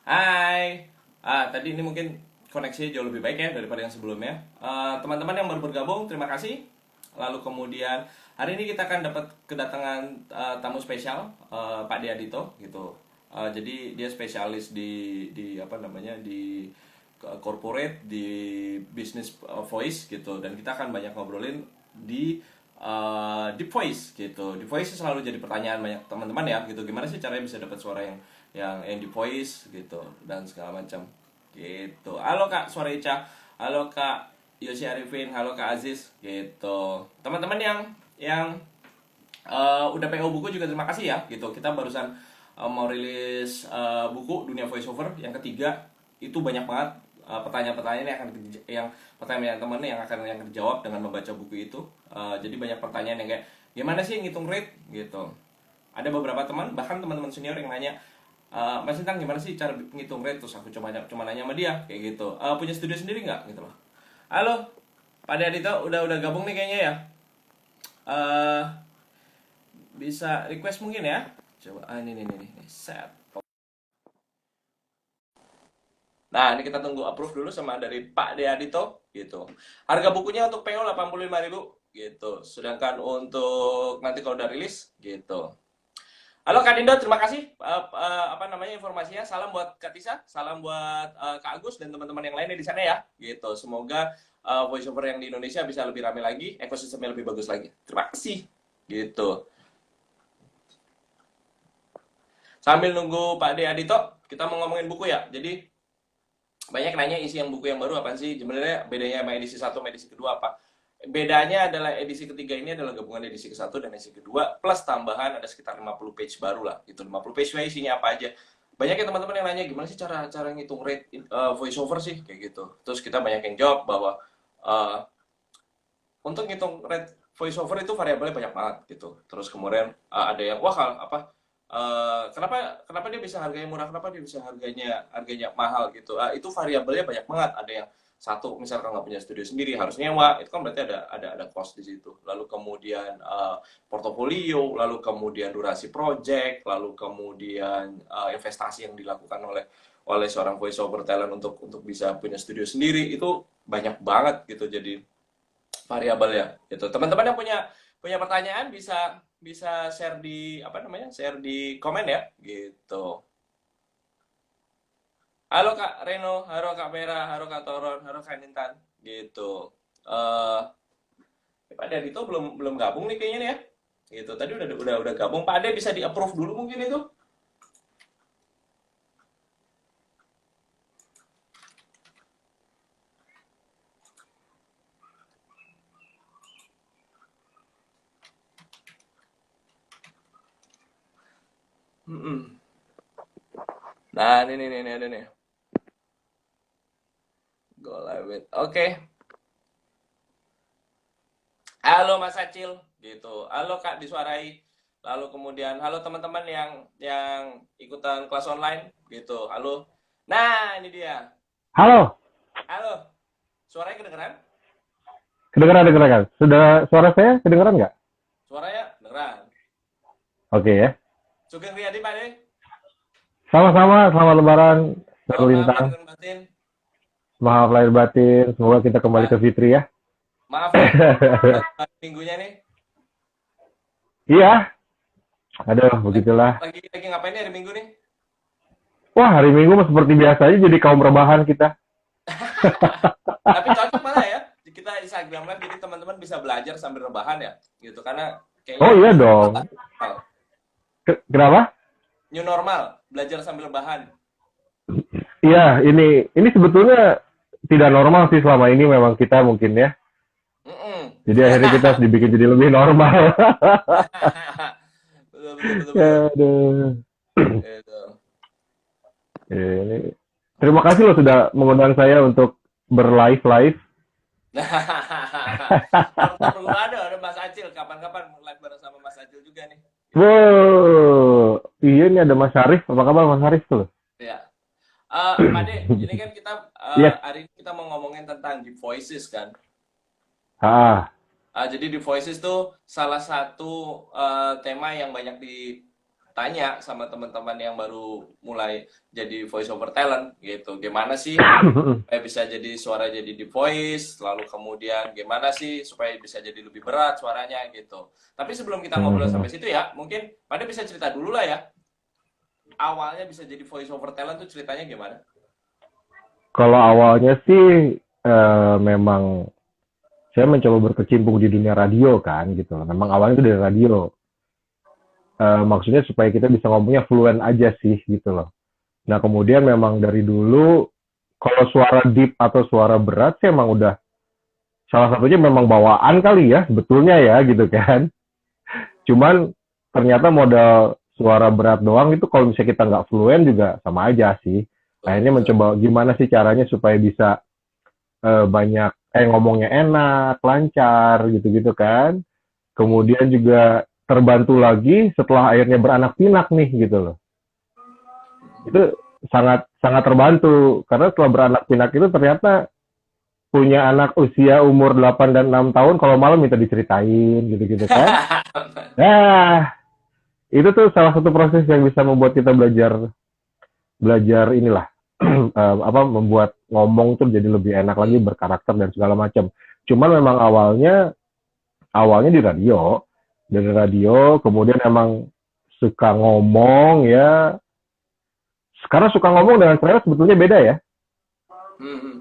Hai. Tadi ini mungkin koneksinya jauh lebih baik ya daripada yang sebelumnya. Teman-teman yang baru bergabung, terima kasih. Lalu kemudian hari ini kita akan dapat kedatangan tamu spesial, Pak Diadito gitu. Jadi dia spesialis di apa namanya di corporate, di business voice gitu. Dan kita akan banyak ngobrolin di voice gitu. Di voice selalu jadi pertanyaan banyak teman-teman ya gitu. Gimana sih caranya bisa dapat suara yang di voice gitu dan segala macam gitu. Halo Kak Suara Ica, halo Kak Yosi Arifin, halo Kak Aziz gitu. Teman-teman yang udah PO buku juga terima kasih ya gitu. Kita barusan mau rilis buku Dunia Voiceover yang ketiga. Itu banyak banget pertanyaan-pertanyaan yang pertanyaan teman yang akan dijawab dengan membaca buku itu. Jadi banyak pertanyaan yang kayak gimana sih ngitung rate gitu. Ada beberapa teman, bahkan teman-teman senior yang nanya, Mas Intang gimana sih cara ngitung rate? Terus aku cuma nanya sama dia kayak gitu. Punya studio sendiri nggak gitu loh. Halo, Pak Adito udah gabung nih kayaknya ya. eh Bisa request mungkin ya. Coba ini set. Nah, ini kita tunggu approve dulu sama dari Pak Adito gitu. Harga bukunya untuk PO 85.000 gitu. Sedangkan untuk nanti kalau udah rilis gitu. Halo Kak Dindo, terima kasih apa namanya informasinya. Salam buat Kak Tisa, salam buat Kak Agus dan teman-teman yang lainnya di sana ya. Gitu. Semoga voiceover yang di Indonesia bisa lebih ramai lagi, ekosistemnya lebih bagus lagi. Terima kasih. Gitu. Sambil nunggu Pak De Adito, kita mau ngomongin buku ya. Jadi banyak nanya isi yang buku yang baru apa sih? Sebenarnya bedanya sama edisi satu sama edisi kedua apa? Bedanya adalah edisi ketiga ini adalah gabungan edisi ke-1 dan edisi kedua plus tambahan ada sekitar 50 page baru lah. Itu 50 page isinya apa aja. Banyak ya teman-teman yang nanya gimana sih cara cara ngitung rate voiceover sih kayak gitu. Terus kita banyak yang jawab bahwa uh, untuk ngitung rate voiceover itu variabelnya banyak banget gitu. Terus kemudian ada yang wah apa kenapa kenapa dia bisa harganya murah, kenapa dia bisa harganya mahal gitu. Itu variabelnya banyak banget. Ada yang satu misalkan nggak punya studio sendiri harus nyewa, itu kan berarti ada cost di situ. Lalu kemudian portofolio, lalu kemudian durasi project, lalu kemudian investasi yang dilakukan oleh seorang voiceover talent untuk bisa punya studio sendiri itu banyak banget gitu. Jadi variabel ya gitu. Teman-teman yang punya punya pertanyaan bisa bisa share di apa namanya? Share di komen ya gitu. Halo Kak Reno, halo Kak Vera, halo Kak Toron, halo Kak Nintan gitu. Eh Pak Ade itu belum belum gabung nih kayaknya nih ya. Gitu. Tadi udah gabung. Pak Ade bisa di-approve dulu mungkin itu. Mm-mm. Nah, ini ada nih. Go live with. Oke. Halo Mas Acil, gitu. Halo Kak Disuarai. Lalu kemudian halo teman-teman yang ikutan kelas online, gitu. Halo. Nah, ini dia. Halo, Halo. Suaranya kedengeran? kedengeran kedengeran. Sudah suara saya kedengeran nggak? Suaranya kedengeran. Oke ya. Sugeng Riyadi Pak De. Sama-sama, selamat Lebaran, Mohon Darul maaf lahir Lintang. dan batin. Maaf lahir batin. Semoga kita kembali ke Ya, Fitri ya. maaf ya. Minggunya nih. Iya, aduh Lagi, begitulah. lagi ngapain nih hari Minggu nih? Wah, hari Minggu mah seperti biasa aja jadi kaum rebahan kita. Tapi cocok malah ya. Kita Instagram Live jadi teman-teman bisa belajar sambil rebahan ya. Gitu karena Oh kayaknya iya new dong. normal. Kenapa? New normal, belajar sambil rebahan. Iya, ini sebetulnya tidak normal sih selama ini memang kita mungkin ya. Mm-mm. Jadi akhirnya kita harus dibikin jadi lebih normal. Betul, betul, betul, betul. Aduh. Gitu. Ini. Terima kasih loh sudah mengundang saya untuk berlive live. Perlu ada Mas Acil. Kapan-kapan live bareng sama Mas Acil juga nih. Gitu. Wow, iya ini ada Mas Arif. Apa kabar Mas Arif tuh? Ya. Pak De, ini kan kita Yes. hari ini kita mau ngomongin tentang deep voices kan. Ah, Jadi deep voices tuh salah satu tema yang banyak tanya sama teman-teman yang baru mulai jadi voice over talent gitu. Gimana sih supaya bisa jadi suara jadi di voice, lalu kemudian gimana sih supaya bisa jadi lebih berat suaranya gitu. Tapi sebelum kita ngobrol sampai situ ya, mungkin Pada bisa cerita dulu lah ya. Awalnya bisa jadi voice over talent tuh ceritanya gimana? Kalau awalnya sih memang saya mencoba berkecimpung di dunia radio kan gitu. Memang awalnya itu dari radio. Maksudnya supaya kita bisa ngomongnya fluent aja sih gitu loh. Nah kemudian memang dari dulu kalau suara deep atau suara berat sih emang udah salah satunya memang bawaan kali ya sebetulnya ya gitu kan. Cuman ternyata modal suara berat doang itu kalau misalnya kita nggak fluent juga sama aja sih. Akhirnya Betul. mencoba gimana sih caranya supaya bisa banyak ngomongnya enak, lancar gitu-gitu kan. Kemudian juga terbantu lagi setelah akhirnya beranak pinak nih gitu loh. Itu sangat sangat terbantu karena setelah beranak pinak itu ternyata punya anak usia umur 8 dan 6 tahun kalau malam minta diceritain gitu-gitu kan. Nah, itu tuh salah satu proses yang bisa membuat kita belajar belajar inilah apa membuat ngomong tuh jadi lebih enak lagi berkarakter dan segala macam. Cuman memang awalnya di radio, dari radio kemudian emang suka ngomong ya. Sekarang suka ngomong dengan cerewet sebetulnya beda ya. Hmm, hmm.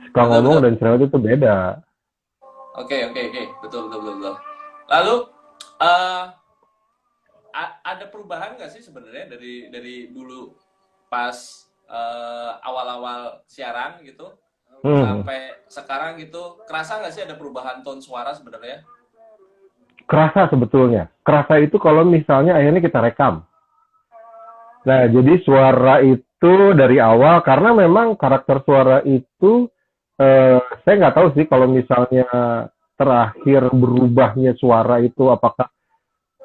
Suka Betul, ngomong betul. dan cerewet itu beda. Oke, oke, oke. Betul, betul, betul, betul. Lalu, eh ada perubahan nggak sih sebenarnya dari dulu pas awal-awal siaran gitu Hmm. sampai sekarang gitu, kerasa nggak sih ada perubahan tone suara sebenarnya? Kerasa sebetulnya. Kerasa itu kalau misalnya akhirnya kita rekam. Nah, jadi suara itu dari awal karena memang karakter suara itu saya nggak tahu sih kalau misalnya terakhir berubahnya suara itu apakah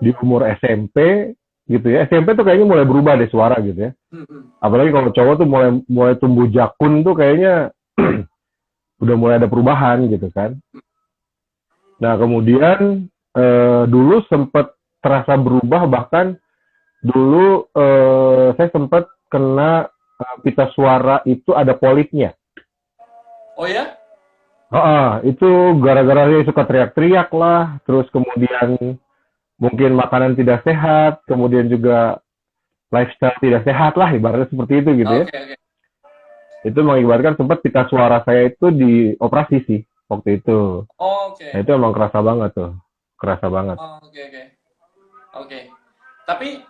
di umur SMP gitu ya. SMP tuh kayaknya mulai berubah deh suara gitu ya. Hmm, hmm. Apalagi kalau cowok tuh mulai mulai tumbuh jakun tuh kayaknya udah mulai ada perubahan gitu kan. Nah, kemudian dulu sempat terasa berubah bahkan dulu saya sempat kena pita suara itu ada polipnya. Oh ya? Itu gara-gara dia suka teriak-teriak lah, terus kemudian mungkin makanan tidak sehat, kemudian juga lifestyle tidak sehat lah, ibaratnya seperti itu gitu ya. Oke, oke. Itu mengibaratkan sempat pita suara saya itu dioperasi sih waktu itu. Nah Oke. itu emang kerasa banget tuh, kerasa banget. Oke, oke. Oke. Tapi,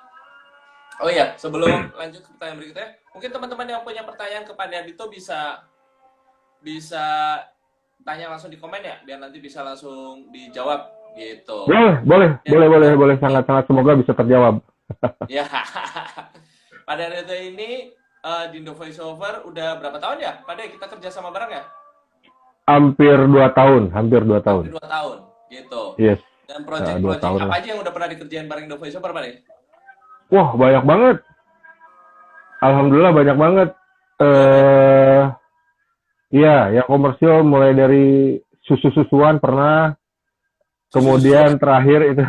oh iya, sebelum lanjut ke pertanyaan berikutnya, mungkin teman-teman yang punya pertanyaan kepada Dito bisa bisa tanya langsung di komen ya, biar nanti bisa langsung dijawab gitu. Boleh, boleh, Ya, boleh, boleh, boleh, ya, sangat-sangat semoga bisa terjawab. ya. Pada Reto ini di Indo Voice Over udah berapa tahun ya? Pada kita kerja sama bareng ya? Hampir 2 tahun, hampir 2 tahun. Hampir 2 tahun gitu. Yes, Dan dua project-project tahun apa lah. aja yang udah pernah dikerjain bareng Indo Voice Over, Pada? Wah, banyak banget. Alhamdulillah banyak banget. Oke, oke. Eh, iya, yang komersial mulai dari susu-susuan pernah, Susu-susuan. kemudian terakhir itu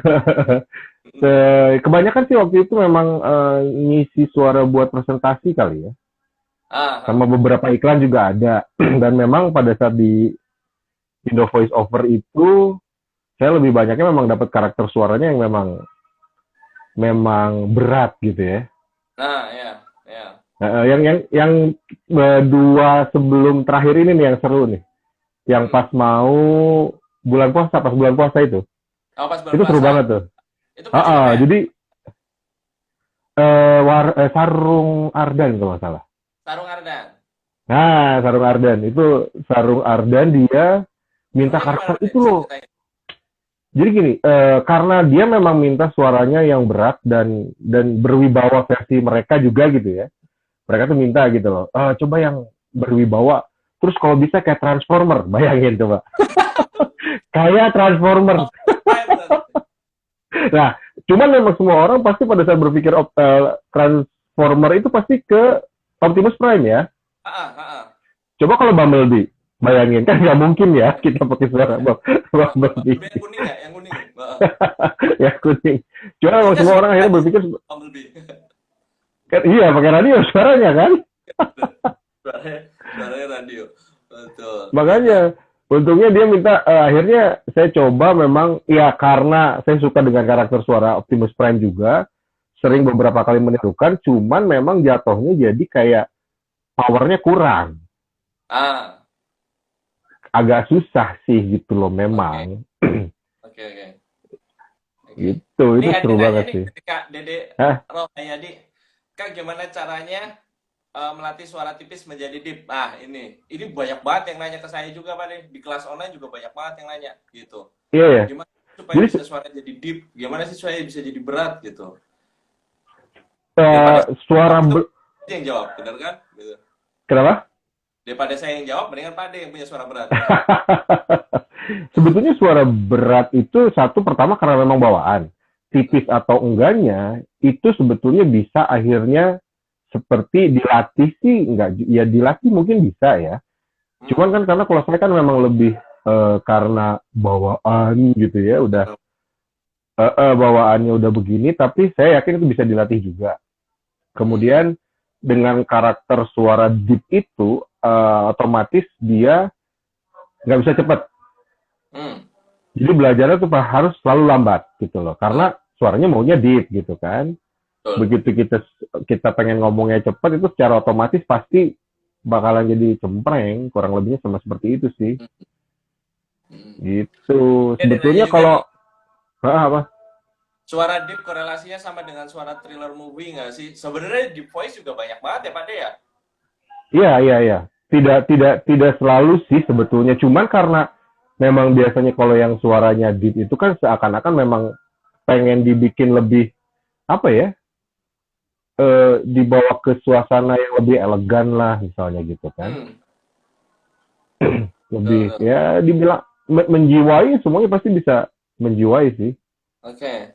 kebanyakan sih waktu itu memang ngisi suara buat presentasi kali ya. Ah, Sama ah. beberapa iklan juga ada. Dan memang pada saat di Indo Voice Over itu saya lebih banyaknya memang dapat karakter suaranya yang memang memang berat gitu ya. Nah, ya, ya. Yang dua sebelum terakhir ini nih yang seru nih. Yang Hmm. pas mau pas bulan puasa itu. Oh, pas bulan Itu seru puasa. banget tuh. Itu project apa ya? Jadi Sarung Ardan kalau nggak salah. Tarung Ardan. Nah, Sarung Ardan itu Sarung Ardan dia minta Serunya gimana, karakter Pada? itu Bisa loh. ceritain. Jadi gini, karena dia memang minta suaranya yang berat dan berwibawa versi mereka juga gitu ya. Mereka tuh minta gitu loh. Coba yang berwibawa. Terus kalau bisa kayak Transformer, bayangin coba. Kayak Transformer. Oh, apa berarti? Nah, cuman memang semua orang pasti pada saat berpikir Transformer itu pasti ke Optimus Prime ya. Ah, ah, ah, ah. Coba kalau Bumblebee, bayangin kan nggak mungkin ya kita pakai suara Bumblebee Bumblebee. yang kuning ya? Yang kuning. Ya kuning. Cuma emang Maksudnya semua orang suara akhirnya berpikir, Bumblebee. kan, iya pakai radio suaranya kan. Suaranya, suaranya radio. Betul, gitu. Makanya untungnya dia minta, akhirnya saya coba memang ya karena saya suka dengan karakter suara Optimus Prime juga, sering Hmm. beberapa kali menirukan, cuman memang jatuhnya jadi kayak powernya kurang, Ah, agak susah sih gitu loh oke, memang. oke, oke, oke. Gitu, Ini itu ada seru nanya banget nih sih. ketika Dede Hah? Rohayadi, Kak gimana caranya melatih suara tipis menjadi deep? Nah, ini banyak banget yang nanya ke saya juga, Pak. Di kelas online juga banyak banget yang nanya gitu. Iya ya. Gimana supaya Jadi bisa suara jadi deep? Gimana sih supaya bisa jadi berat gitu? Daripada suara itu dia yang jawab, benar kan? Gitu. kenapa? Daripada saya yang jawab, mendingan Pak yang punya suara berat. Sebetulnya suara berat itu satu pertama karena memang bawaan. Tipis Hmm. atau enggaknya itu sebetulnya bisa akhirnya seperti dilatih sih enggak ya dilatih mungkin bisa ya. Hmm. Cuman kan karena kalau saya kan memang lebih karena bawaan gitu ya udah bawaannya udah begini tapi saya yakin itu bisa dilatih juga. Hmm. Kemudian dengan karakter suara deep itu otomatis dia nggak bisa cepat. Hmm. Jadi belajarnya tuh harus selalu lambat gitu loh. Betul. Karena suaranya maunya deep gitu kan. Betul. Begitu kita kita pengen ngomongnya cepat itu secara otomatis pasti bakalan jadi cempreng. Kurang lebihnya sama seperti itu sih. Hmm. Hmm. Gitu. Ini ada nanya Sebetulnya juga nih, kalau apa? suara deep korelasinya sama dengan suara thriller movie nggak sih? Sebenarnya deep voice juga banyak banget ya, Pak De ya? Iya, iya, iya. Tidak selalu sih sebetulnya. Cuman karena memang biasanya kalau yang suaranya deep itu kan seakan-akan memang pengen dibikin lebih apa ya? Dibawa ke suasana yang lebih elegan lah misalnya gitu kan. Hmm. Betul, Lebih betul. ya dibilang menjiwai semuanya pasti bisa menjiwai sih. Oke,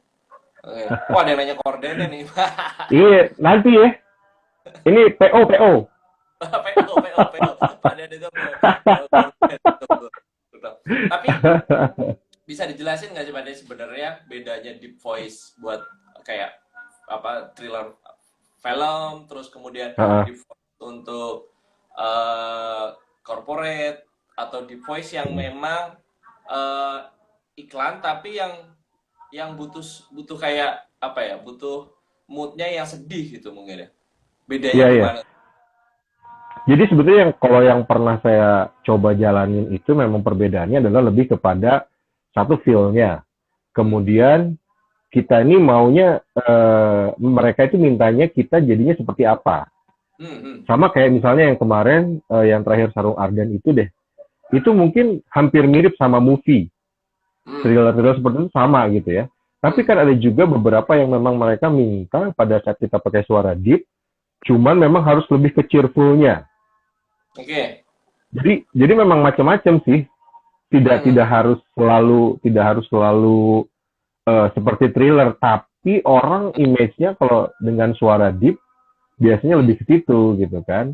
oke. Wah, ada yang nanya kordennya nih. Iya, nanti ya. Ini PO PO. PO, PO, PO. Pak De itu PO korden. Betul, betul. Tapi bisa dijelasin nggak sih Pak De sebenarnya bedanya deep voice buat kayak apa thriller film, terus kemudian Heeh. deep voice untuk eh, corporate atau deep voice yang memang eh, iklan tapi yang butuh butuh kayak apa ya butuh moodnya yang sedih gitu mungkin ya bedanya Iya, iya. gimana? Jadi sebetulnya yang kalau yang pernah saya coba jalanin itu memang perbedaannya adalah lebih kepada satu feel-nya. Hmm. Kemudian kita ini maunya mereka itu mintanya kita jadinya seperti apa. Hmm, hmm, Sama kayak misalnya yang kemarin yang terakhir Sarung Ardan itu deh. Itu mungkin hampir mirip sama movie. hmm, Thriller-thriller seperti itu sama gitu ya. Tapi hmm. kan ada juga beberapa yang memang mereka minta pada saat kita pakai suara deep, cuman memang harus lebih ke cheerful-nya. Oke. Jadi memang macam-macam sih. Tidak Hmm, tidak harus selalu tidak harus selalu seperti thriller, tapi orang image-nya kalau dengan suara deep biasanya hmm. lebih ke situ gitu kan.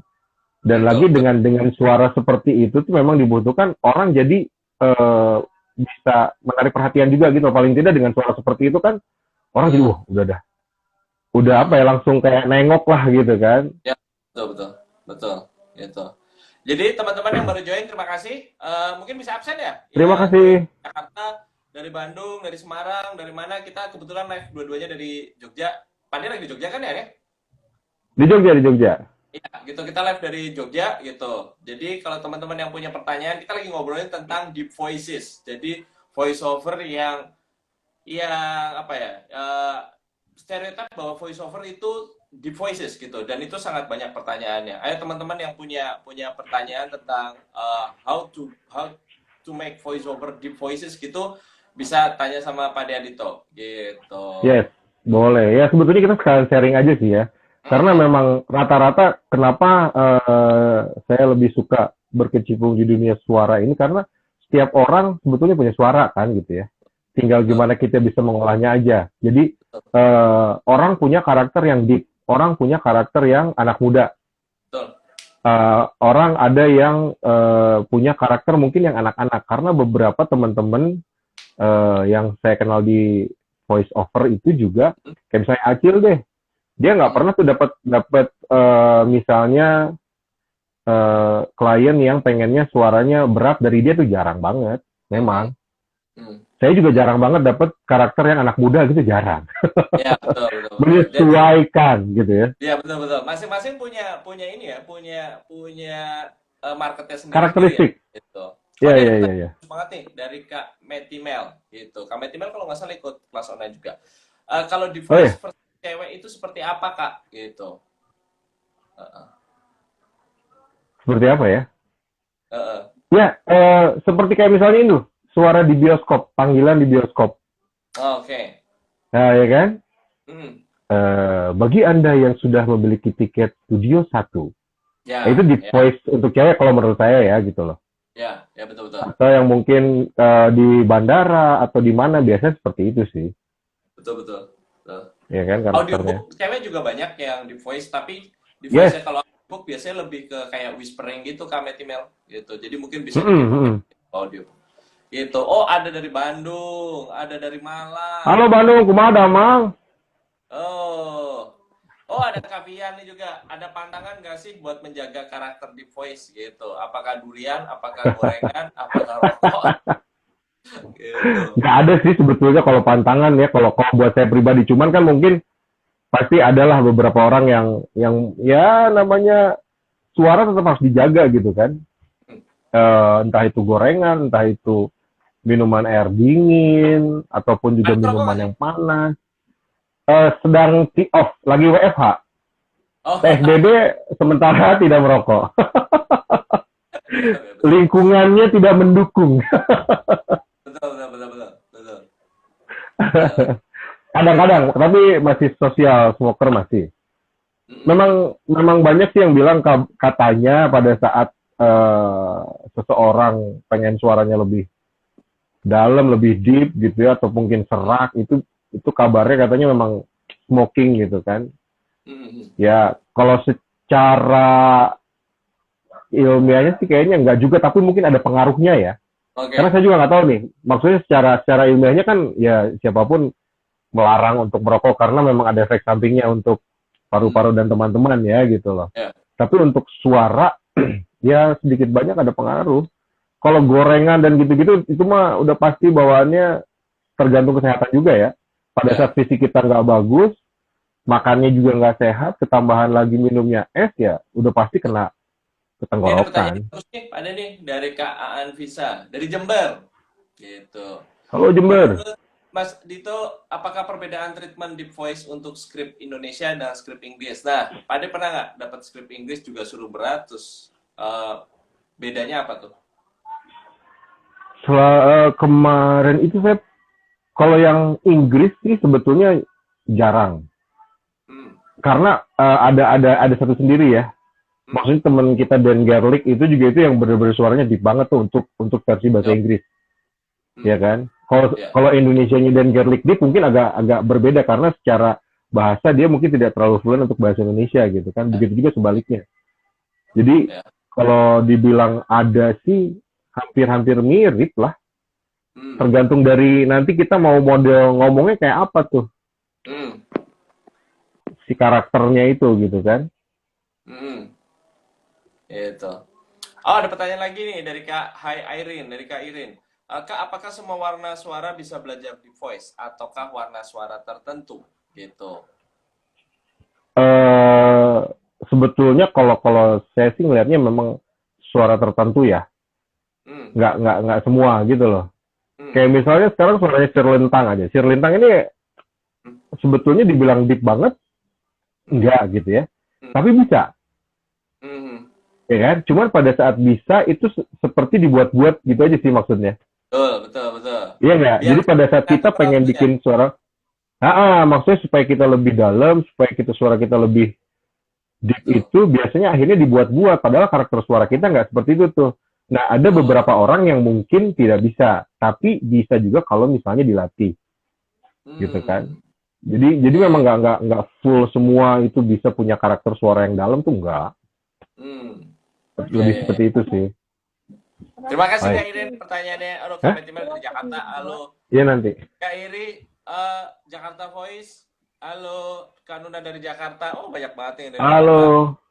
Dan lagi Betul, betul. dengan suara seperti itu tuh memang dibutuhkan orang jadi eh, bisa menarik perhatian juga gitu. Paling tidak dengan suara seperti itu kan orang jadi Hmm, wah udah dah. Udah apa hmm. ya langsung kayak nengok lah gitu kan. Ya, betul, betul, betul, gitu. Jadi teman-teman yang baru join, terima kasih. Mungkin bisa absen ya, Terima yang join kasih. dari Jakarta, dari Bandung, dari Semarang, dari mana kita kebetulan live dua-duanya dari Jogja. Pandai lagi di Jogja kan ya? Di Jogja, di Jogja. Iya, gitu kita live dari Jogja gitu. Jadi kalau teman-teman yang punya pertanyaan, kita lagi ngobrolin tentang deep voices. Jadi voice over yang apa ya? Stereotip bahwa voice over itu deep voices gitu dan itu sangat banyak pertanyaannya. Ayo teman-teman yang punya pertanyaan tentang how to make voice over deep voices gitu bisa tanya sama Pak Deadito gitu. Yes, boleh. Ya sebetulnya kita sekalian sharing aja sih ya. Karena Hmm, memang rata-rata kenapa saya lebih suka berkecimpung di dunia suara ini karena setiap orang sebetulnya punya suara kan gitu ya. Tinggal betul, gimana kita bisa mengolahnya aja. Jadi betul, orang punya karakter yang deep, orang punya karakter yang anak muda, betul. orang ada yang punya karakter mungkin yang anak-anak. Karena beberapa teman-teman yang saya kenal di voice over itu juga Hmm? kayak misalnya Acil deh, dia nggak Hmm? pernah tuh dapat dapat misalnya klien yang pengennya suaranya berat dari dia tuh jarang banget, Hmm? memang. Hmm. Saya juga jarang banget dapat karakter yang anak muda gitu, jarang. Ya, betul, betul, betul. Jadi, Menyesuaikan gitu ya. ya betul, betul. Masing-masing punya punya ini ya, punya punya marketnya sendiri-sendiri ya. Karakteristik. Gitu. Oh, Ya, ini ada ya, ya, pertanyaan ya. bagus banget nih dari Kak Metimel gitu. Kak Metimel kalau nggak salah ikut kelas online juga. Kalau di Oh voice ya, versi cewek itu seperti apa, Kak? Gitu. Heeh. seperti apa ya? Heeh. Ya, seperti kayak misalnya itu, suara di bioskop, panggilan di bioskop. Oke. Nah, ya kan? Hmm. Bagi Anda yang sudah memiliki tiket studio satu, itu Ya, di ya, voice untuk cewek kalau menurut saya ya gitu loh. ya, ya betul betul. Atau yang mungkin di bandara atau di mana biasanya seperti itu sih, Betul betul. Betul. ya kan karakternya. Audiobook cewek juga banyak yang di voice, tapi di Yes. voice-nya kalau audiobook biasanya lebih ke kayak whispering gitu Kak Metimel gitu. Jadi mungkin bisa Mm-mm, dipakai mm-mm. audiobook. Gitu. Oh, ada dari Bandung, ada dari Halo Malang. Bandung, kumaha damang? Oh. Oh, ada Kak Vian nih juga. Ada pantangan nggak sih buat menjaga karakter di voice gitu? Apakah durian, apakah gorengan, apakah rokok gitu. Nggak ada sih sebetulnya kalau pantangan ya, kalau buat saya pribadi. Cuman kan mungkin pasti adalah beberapa orang yang ya namanya suara tetap harus dijaga gitu kan. Hmm. Entah itu gorengan, entah itu minuman air dingin, ataupun juga Ada rokok nggak minuman sih? yang panas. Sedang tee off, lagi WFH. Oh, PSBB sementara tidak merokok. ya, betul. Lingkungannya tidak mendukung. Betul, betul, betul, betul, betul. Eh, Kadang-kadang, tapi masih sosial smoker masih. mm-mm, Memang banyak sih yang bilang katanya pada saat eh, seseorang pengen suaranya lebih dalam, lebih deep gitu ya, atau mungkin serak itu kabarnya katanya memang smoking gitu kan. mm-mm. Ya, kalau secara ilmiahnya sih kayaknya enggak juga, tapi mungkin ada pengaruhnya ya. Karena Oke. saya juga nggak tahu nih, maksudnya secara ilmiahnya kan ya siapapun melarang untuk merokok karena memang ada efek sampingnya untuk Mm, paru-paru dan teman-teman ya gitu loh. ya. Tapi untuk suara ya sedikit banyak ada pengaruh. Kalau gorengan dan gitu-gitu itu mah udah pasti bawaannya tergantung kesehatan juga ya. Pada Ya. saat fisik kita nggak bagus, makannya juga nggak sehat, ketambahan lagi minumnya es ya udah pasti kena ke Ini ada pertanyaan tenggorokan. yang bagus nih, ada nih dari Kak Aan Visa dari Jember. Gitu. Halo Jember. Menurut Mas Dito, apakah perbedaan treatment deep voice untuk skrip Indonesia dan skrip Inggris? Nah, Pade pernah nggak dapat skrip Inggris juga suruh berat, terus bedanya apa tuh? Kemarin itu saya kalau yang Inggris sih sebetulnya jarang. Hmm, Karena ada satu sendiri ya. hmm, Maksudnya teman kita Dan Garlic itu juga itu yang benar-benar suaranya deep banget tuh untuk versi bahasa yo, Inggris, ya hmm, kan? Kalau ya, kalau Indonesianya Dan Garlic deep mungkin agak berbeda karena secara bahasa dia mungkin tidak terlalu fluent untuk bahasa Indonesia gitu kan. ya, Begitu juga sebaliknya. Jadi ya, kalau dibilang ada sih hampir-hampir mirip lah. hmm, Tergantung dari nanti kita mau model ngomongnya kayak apa tuh hmm, si karakternya itu gitu kan. hmm, itu. Oh, ada pertanyaan lagi nih dari Kak Hai Airin, dari Kak Irin. Kak, apakah semua warna suara bisa belajar di voice ataukah warna suara tertentu? Gitu. eh Sebetulnya kalau kalau saya sih ngelihatnya memang suara tertentu ya, Hmm, nggak semua gitu loh. hmm, Kayak misalnya sekarang suaranya Sirlintang aja. Sirlintang ini hmm, sebetulnya dibilang deep banget, hmm, enggak gitu ya. hmm, Tapi bisa, hmm. ya kan? Cuman pada saat bisa itu seperti dibuat-buat gitu aja sih maksudnya. Betul, betul, betul. Iya nggak? Biar Jadi pada saat kita natural pengen tuh ya. bikin suara, maksudnya supaya kita lebih dalam, supaya suara kita lebih deep Betul. itu biasanya akhirnya dibuat-buat. Padahal karakter suara kita nggak seperti itu tuh. Nah, ada Betul. beberapa orang yang mungkin tidak bisa, tapi bisa juga kalau misalnya dilatih, gitu kan? Hmm. Jadi Ya, memang ya. nggak full semua itu bisa punya karakter suara yang dalam tuh nggak. Hmm. Ya, Lebih ya, ya. seperti itu sih. Terima kasih Kak Baik. Irin pertanyaannya. Aduh, Hah? Kak Timel dari Jakarta. Halo. Iya nanti. Kak Iri, Jakarta Voice. Halo, Kak Nuna dari Jakarta. Oh, banyak banget yang dari Halo. Jakarta.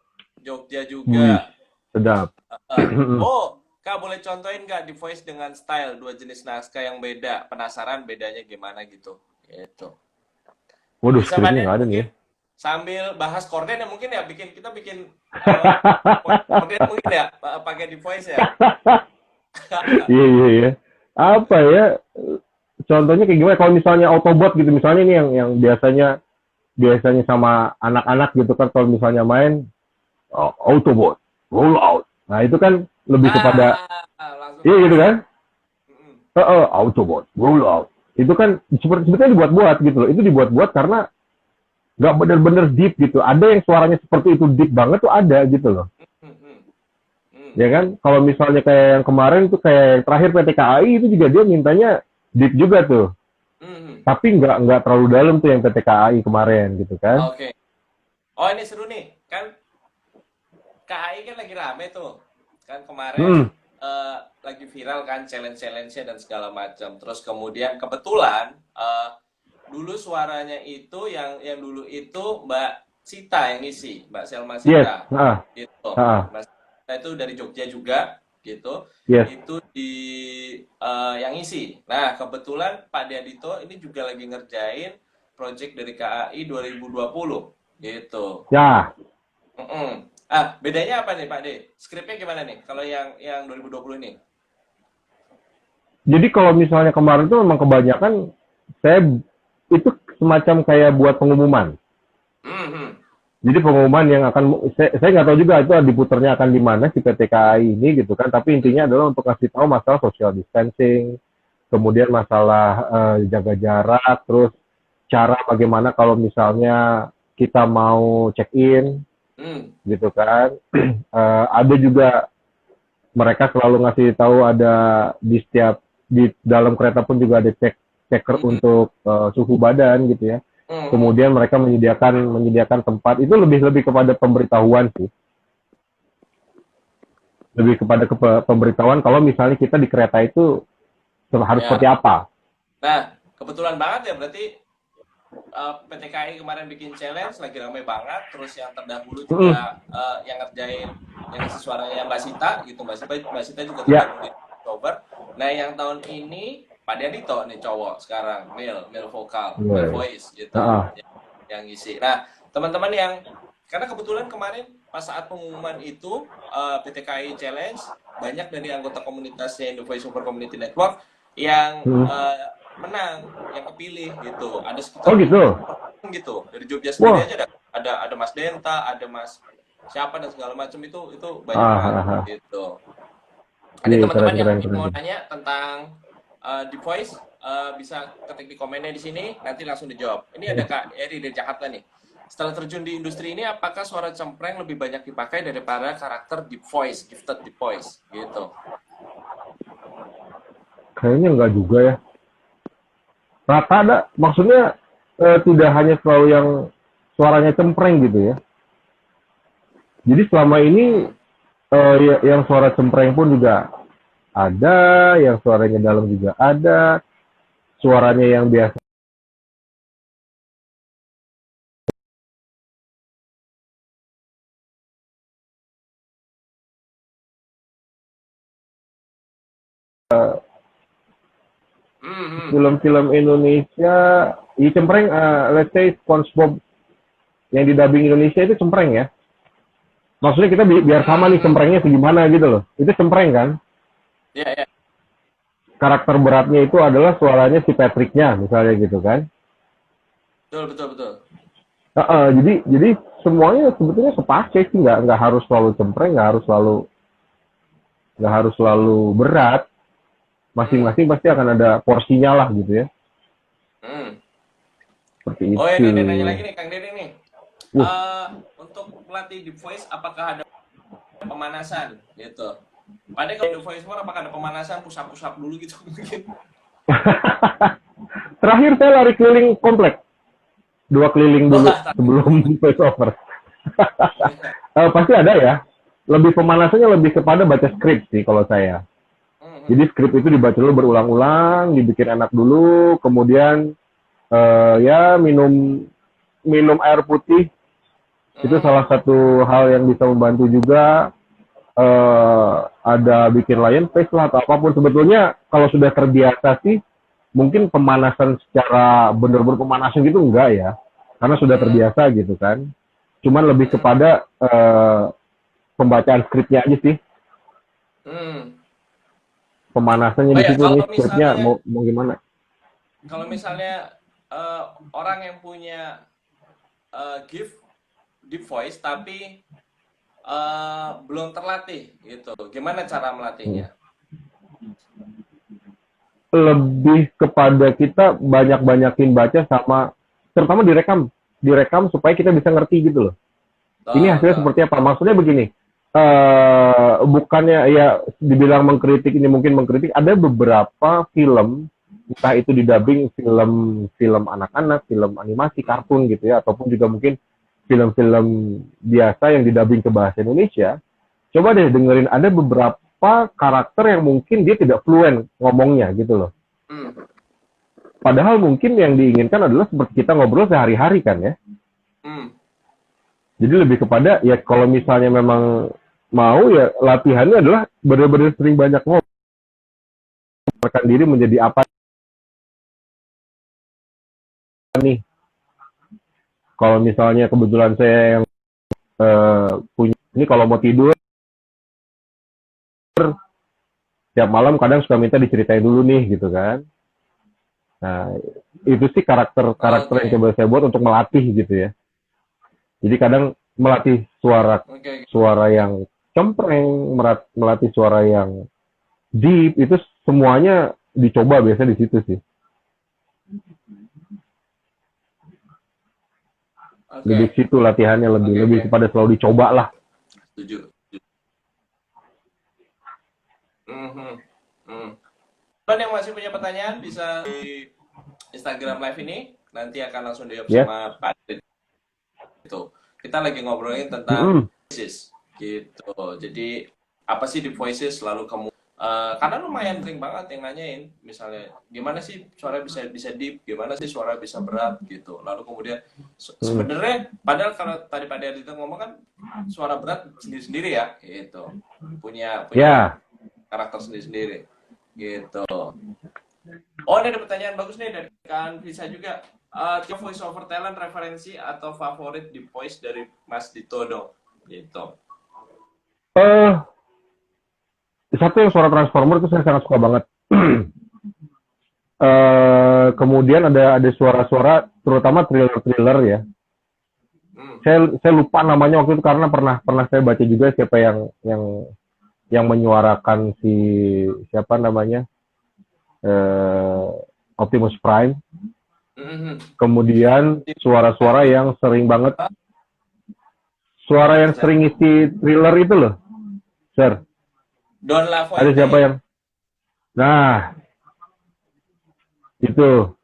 Jogja Wih, juga. sedap. Oh, Kak boleh contohin Kak di Voice dengan style dua jenis naskah yang beda. Penasaran bedanya gimana gitu. Gitu. Waduh, Bisa Pak skripnya Den nggak ada nih mungkin ya. sambil bahas korden ya mungkin ya kita bikin korden mungkin ya pakai di Voice ya. Iya, iya, iya. Apa ya? Contohnya kayak gimana? Kalau misalnya Autobot gitu, misalnya ini yang biasanya biasanya sama anak-anak gitu kan, kalau misalnya main Autobot, roll out. Nah itu kan lebih kepada, Langsung iya gitu kebaca. kan? Mm-mm. Autobot, roll out. Itu kan sebetulnya dibuat-buat gitu loh. Itu dibuat-buat karena nggak bener-bener deep gitu. Ada yang suaranya seperti itu deep banget tuh ada gitu loh. Mm-mm. Mm. Ya kan? Kalau misalnya kayak yang kemarin tuh kayak yang terakhir PT KAI itu juga dia mintanya deep juga tuh. Mm. Tapi nggak terlalu dalam tuh yang PT KAI kemarin gitu kan. Oke. Oh ini seru nih kan KAI kan lagi rame tuh kan kemarin Hmm, lagi viral kan challenge-challenge-nya dan segala macam. Terus kemudian kebetulan dulu suaranya itu yang dulu itu Mbak Sita yang ngisi, Mbak Selma yes. Sita gitu. Mbak Sita itu dari Jogja juga gitu. Yes. Itu di yang ngisi. Nah, kebetulan Pak Diadito ini juga lagi ngerjain project dari KAI 2020 gitu. Ya. Mm-mm. Bedanya apa nih Pak De? Skripnya gimana nih kalau yang 2020 ini? Jadi kalau misalnya kemarin tuh memang kebanyakan saya itu semacam kayak buat pengumuman. Mhm. Jadi pengumuman yang akan saya nggak tahu juga itu diputarnya akan di mana si PT KAI ini gitu kan. Tapi intinya adalah untuk kasih tahu masalah social distancing, kemudian masalah jaga jarak, terus cara bagaimana kalau misalnya kita mau check in Hmm. gitu kan. Ada juga mereka selalu ngasih tahu ada di dalam kereta pun juga ada checker Mhm. untuk suhu badan gitu ya. Mhm. Kemudian mereka menyediakan tempat itu lebih lebih kepada pemberitahuan sih, lebih kepada pemberitahuan kalau misalnya kita di kereta itu harus Ya. seperti apa. Nah, kebetulan banget ya berarti PT KAI kemarin bikin challenge lagi ramai banget. Terus yang terdahulu Mm-mm. juga yang ngerjain yang ngisi suaranya Mbak Sita gitu. Mbak Sita juga Ya, tergabung di cover. Nah, yang tahun ini Pak Diadito nih cowok sekarang, male vokal, male boleh. voice gitu. Ah, Yang ngisi. Nah, teman-teman yang karena kebetulan kemarin pas saat pengumuman itu PT KAI Challenge banyak dari anggota komunitasnya Indo Voice Over Community Network yang menang, yang kepilih gitu. Ada oh sekitar gitu. 20 orang gitu. Dari Jogja sendiri Wah, aja ada Mas Denta, ada Mas siapa dan segala macam itu banyak ah, banget ah, ah. gitu. Ada Iya, teman-teman keren yang keren mau keren. nanya tentang The Voice bisa ketik di komennya di sini nanti langsung dijawab. Ini ada Kak Eri dari Jakarta nih. Setelah terjun di industri ini, apakah suara cempreng lebih banyak dipakai daripada karakter deep voice, gifted deep voice, gitu? Kayaknya enggak juga ya. Rata ada, maksudnya tidak hanya selalu yang suaranya cempreng gitu ya. Jadi selama ini Hmm. yang suara cempreng pun juga ada, yang suaranya dalam juga ada, suaranya yang biasa Hmm. Hmm. film-film Indonesia, ini cempreng, let's say SpongeBob yang di dubbing Indonesia itu cempreng ya. Maksudnya kita biar sama nih Hmm. cemprengnya segimana gitu loh. Itu cempreng kan. Ya, ya. Karakter beratnya itu adalah suaranya si Patricknya misalnya gitu kan. Betul, betul, betul. Jadi semuanya sebetulnya sepaket sih, nggak harus selalu cempreng, nggak harus selalu berat. Hmm. Masing-masing pasti akan ada porsinya lah gitu ya. Hmm. Seperti Oh ya, itu. ini ada nanya lagi nih, Kang Dede nih. Wah, Untuk melatih deep voice, apakah ada pemanasan, gitu? Padahal kalau deep voice apakah ada pemanasan, push-up dulu gitu mungkin? terakhir saya lari keliling komplek, 2 keliling dulu Wah, sebelum face over. iya. Pasti ada ya. Lebih pemanasannya lebih kepada baca skrip sih kalau saya. Jadi skrip itu dibaca dulu berulang-ulang, dibikin enak dulu, kemudian ya minum air putih itu salah satu hal yang bisa membantu juga. Ada bikin lion face lah atau apapun. Sebetulnya kalau sudah terbiasa sih, mungkin pemanasan secara benar-benar pemanasan gitu enggak ya, karena sudah terbiasa gitu kan. Cuman lebih kepada pembacaan skripnya aja sih. Pemanasannya Oh di ya, situ kalau nih skripnya misalnya mau gimana? kalau misalnya orang yang punya gift deep voice tapi belum terlatih gitu, gimana cara melatihnya? Lebih kepada kita banyak-banyakin baca sama terutama direkam supaya kita bisa ngerti gitu loh. Ini hasilnya Tuh. seperti apa? Maksudnya begini, bukannya ya dibilang mengkritik, ini mungkin mengkritik, ada beberapa film, entah itu di dubbing film anak-anak, film animasi, kartun gitu ya, ataupun juga mungkin film-film biasa yang didubbing ke bahasa Indonesia. Coba deh dengerin, ada beberapa karakter yang mungkin dia tidak fluent ngomongnya gitu loh. Padahal mungkin yang diinginkan adalah seperti kita ngobrol sehari-hari kan ya. Jadi lebih kepada ya kalau misalnya memang mau ya latihannya adalah benar-benar sering banyak ngobrol. Menekan diri menjadi apa nih. Kalau misalnya kebetulan saya yang punya, ini kalau mau tidur, tiap malam kadang suka minta diceritain dulu nih gitu kan. Nah, itu sih karakter yang coba saya buat untuk melatih gitu ya. Jadi kadang melatih suara yang cempreng, melatih suara yang deep, itu semuanya dicoba biasanya di situ sih. Lebih situ latihannya, lebih kepada selalu dicoba lah. Setuju. Dan yang masih punya pertanyaan bisa di Instagram live ini, nanti akan langsung dijawab sama Pak Adit. Gitu. Kita lagi ngobrolin tentang voices gitu. Jadi apa sih deep voices, lalu kamu karena lumayan sering banget yang nanyain, misalnya gimana sih suara bisa deep, gimana sih suara bisa berat gitu. Lalu kemudian sebenarnya padahal kalau tadi Pak Adit ngomong kan suara berat sendiri-sendiri ya gitu. Punya karakter sendiri-sendiri gitu. Oh, ini ada pertanyaan bagus nih dari Kak Bisa juga. Voice over talent referensi atau favorit di voice dari Mas Dito dong gitu. Satu yang suara Transformer itu saya sangat suka banget. Kemudian ada suara-suara terutama thriller ya. Saya lupa namanya waktu itu karena pernah saya baca juga siapa yang menyuarakan siapa namanya Optimus Prime. Kemudian suara-suara yang sering banget, suara yang sering isi thriller itu loh, Sir. Don LaFontaine. Ada siapa yang? Nah, itu.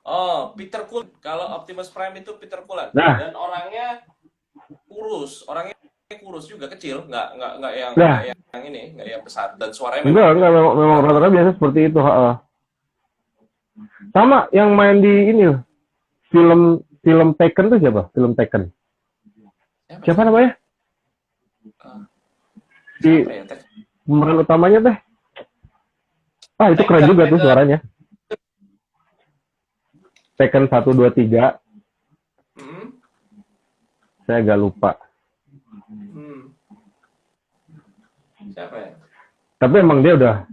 Oh, Peter Cullen. Kalau Optimus Prime itu Peter Cullen. Nah. Dan orangnya kurus juga, kecil, nggak yang ini, nggak yang besar, dan suaranya memang rata-rata biasa seperti itu. Sama yang main di ini loh, film Taken tuh siapa? Film Taken. Siapa namanya? Di pemeran utamanya teh. Itu keren juga tuh suaranya. Taken 1, 2, 3. Saya agak lupa. Siapa ya? Tapi emang dia udah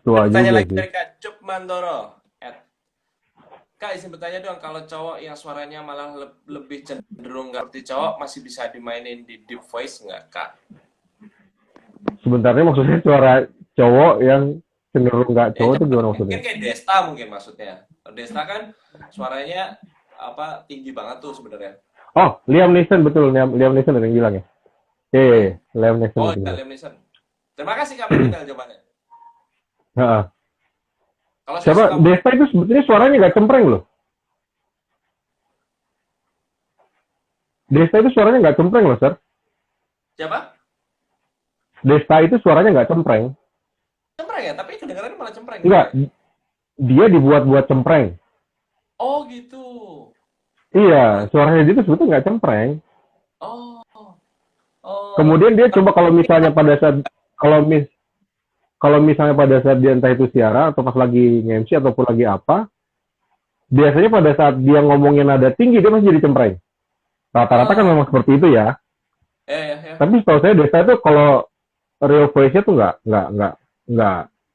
tua juga. Tanya lagi dari Kak Cup Mandoro. Kak, izin bertanya dong, kalau cowok yang suaranya malah lebih cenderung nggak seperti cowok, masih bisa dimainin di deep voice nggak, Kak? Sebenarnya maksudnya suara cowok yang cenderung nggak cowok itu gimana maksudnya? Mungkin kayak Desta mungkin maksudnya. Desta kan suaranya tinggi banget tuh sebenarnya. Oh, Liam Neeson, betul. Liam Neeson yang bilang ya? Liam Neeson. Oh, Liam Neeson. Terima kasih Kak Meninggal jawabannya. Siapa? Desta itu sebetulnya suaranya nggak cempreng loh. Desta itu suaranya nggak cempreng loh, Sir. Siapa? Desta itu suaranya nggak cempreng. Cempreng ya, tapi kedengarannya malah cempreng gitu Enggak, ya. dia dibuat-buat cempreng. Oh gitu. Iya, Oh, suaranya dia tuh sebetulnya nggak cempreng. oh, oh. Kemudian dia coba kalau misalnya pada saat kalau mis kalau misalnya pada saat dia entah itu siaran atau pas lagi nge-MC ataupun lagi apa, biasanya pada saat dia ngomongin nada tinggi dia masih jadi cempreng. Rata-rata kan Ah, memang seperti itu ya. ya ya ya. Tapi setahu saya Desta itu kalau real voice-nya tuh nggak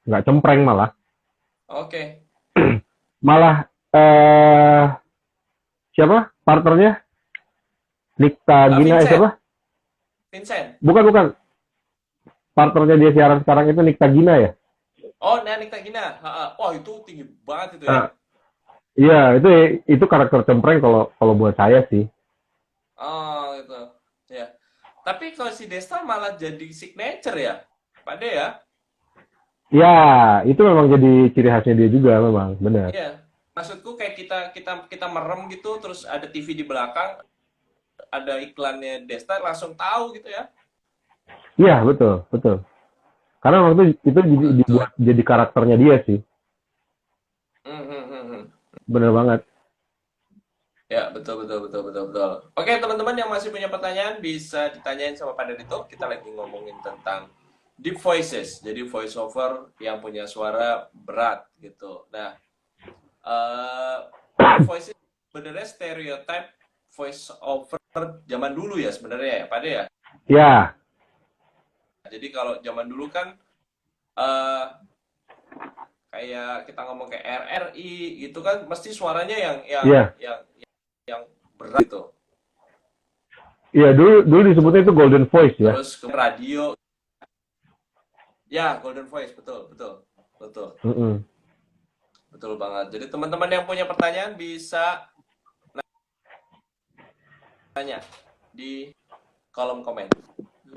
nggak cempreng malah. Oke. Malah siapa partnernya? Nikta Gina Vincent, siapa? Vincent. Bukan bukan. Partnernya dia siaran sekarang itu Nikta Gina ya? Oh, Nanik Tagina. Ha, ha. Oh, itu tinggi banget itu ya. Nah, iya itu karakter cempreng kalau kalau buat saya sih. Oh, gitu. Ya. Tapi kalau si Desta malah jadi signature ya, Pak De ya. Ya, itu memang jadi ciri khasnya dia juga memang, benar. Iya. Maksudku kayak kita kita kita merem gitu, terus ada TV di belakang, ada iklannya Desta, langsung tahu gitu ya. Iya, betul, betul. Karena waktu itu Betul. dibuat jadi karakternya dia sih. Hmm, hmm, hmm, hmm. Bener banget. Ya, betul, betul, betul, betul, betul. Oke, teman-teman yang masih punya pertanyaan bisa ditanyain sama Pak Dedito. Kita lagi ngomongin tentang deep voices, jadi voice over yang punya suara berat gitu. Nah, deep voices sebenarnya stereotype voice over zaman dulu ya sebenarnya ya, Pak De ya. Ya, Jadi kalau zaman dulu kan eh, kayak kita ngomong kayak RRI gitu kan, mesti suaranya iya. yang berat gitu. Iya, dulu dulu disebutnya itu golden voice ya. Terus ke radio. Ya, Golden Voice, betul, betul, betul, Mm-mm. betul banget. Jadi teman-teman yang punya pertanyaan bisa nanya di kolom komen.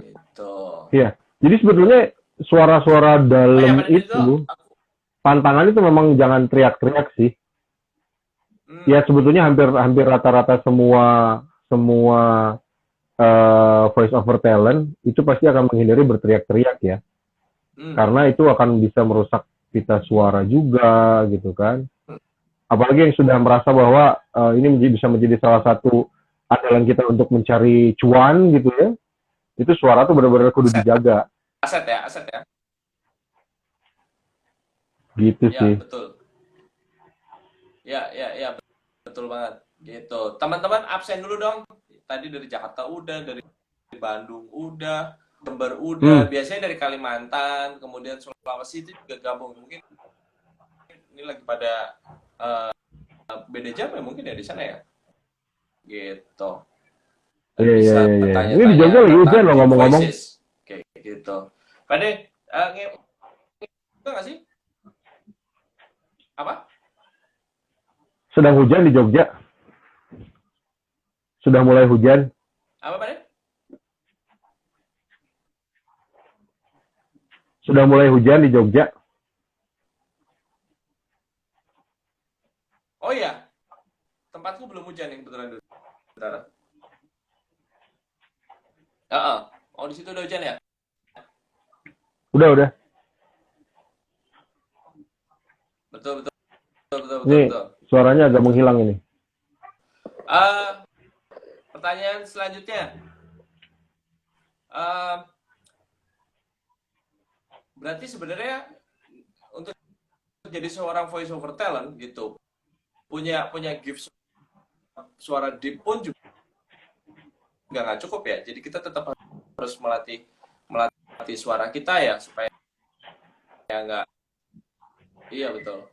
Gitu. Iya. Jadi sebetulnya suara-suara Oh ya, dalam pada itu, itu, pantangan itu memang jangan teriak-teriak sih. Ya hmm, sebetulnya hampir hampir rata-rata semua semua voice over talent itu pasti akan menghindari berteriak-teriak ya. hmm, Karena itu akan bisa merusak pita suara juga gitu kan. Apalagi yang sudah merasa bahwa ini bisa menjadi salah satu andalan kita untuk mencari cuan gitu ya. Itu suara tuh benar-benar kudu aset, dijaga aset ya. gitu Ya, sih. betul. Ya, betul banget. Gitu. Teman-teman absen dulu dong. Tadi dari Jakarta udah, dari Bandung udah, Jember Hmm, udah, biasanya dari Kalimantan, kemudian Sulawesi itu juga gabung. Mungkin ini lagi pada beda jam ya mungkin ya di sana ya. Gitu. Dan iya iya bisa iya iya. Ini di tanya-tanya Jogja lagi hujan tentang loh deep ngomong-ngomong. voices. Kayak gitu. Pade, nggak sih? Apa? Sedang hujan di Jogja. Sudah mulai hujan. Apa Pade? Sudah mulai hujan di Jogja. Oh iya, tempatku belum hujan yang kebetulan di utara. Heeh. Oh di situ udah hujan ya? Udah udah. Betul betul betul betul betul Ini betul. suaranya agak menghilang ini. Eh, pertanyaan selanjutnya. Eh, berarti sebenarnya untuk jadi seorang voice over talent gitu punya punya gift suara deep pun juga nggak cukup ya. Jadi kita tetap harus melatih melatih suara kita ya supaya nggak. Iya betul.